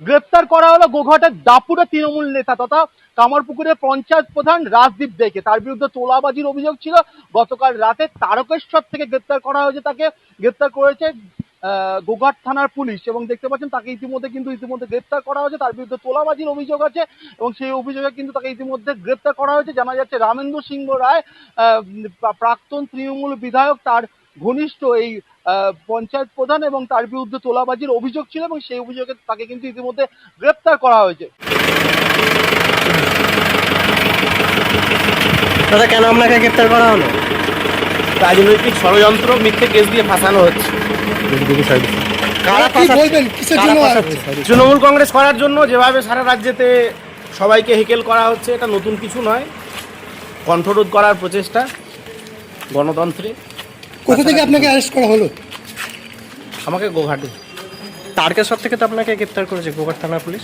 গ্রেপ্তার করা হলো গোঘাটের দাপুরে তৃণমূল নেতা তথা কামারপুকুরের পঞ্চায়েত প্রধান রাজদীপ দেকে। তার বিরুদ্ধে তোলাবাজির অভিযোগ ছিল। গতকাল রাতে তারকেশ্বর থেকে গ্রেপ্তার করা হয়েছে, তাকে গ্রেপ্তার করেছে গোঘাট থানার পুলিশ এবং দেখতে পাচ্ছেন তাকে ইতিমধ্যে গ্রেপ্তার করা হয়েছে। তার বিরুদ্ধে তোলাবাজির অভিযোগ আছে এবং সেই অভিযোগে কিন্তু তাকে ইতিমধ্যে গ্রেপ্তার করা হয়েছে। জানা যাচ্ছে রামেন্দ্র সিংহ রায় প্রাক্তন তৃণমূল বিধায়ক, তার ঘনিষ্ঠ এই পঞ্চায়েত প্রধান এবং তার বিরুদ্ধে তোলাবাজির অভিযোগ ছিল এবং সেই অভিযোগে তাকে কিন্তু ইতিমধ্যে গ্রেপ্তার করা হয়েছে। দাদা, কেন আপনাকে গ্রেপ্তার করা হলো? রাজনৈতিক ষড়যন্ত্র, মিথ্যে কেস দিয়ে ফাঁসানো হচ্ছে। কারা বলবেন কিসের জন্য? তৃণমূল কংগ্রেস করার জন্য যেভাবে সারা রাজ্যেতে সবাইকে হেকেল করা হচ্ছে, এটা নতুন কিছু নয়। কণ্ঠরোধ করার প্রচেষ্টা গণতন্ত্রে। কোথা থেকে আপনাকে অ্যারেস্ট করা হলো? আমাকে গোঘাটে তারকেশ্বর থেকে তো আপনাকে গ্রেপ্তার করেছে গোঘাট থানার পুলিশ।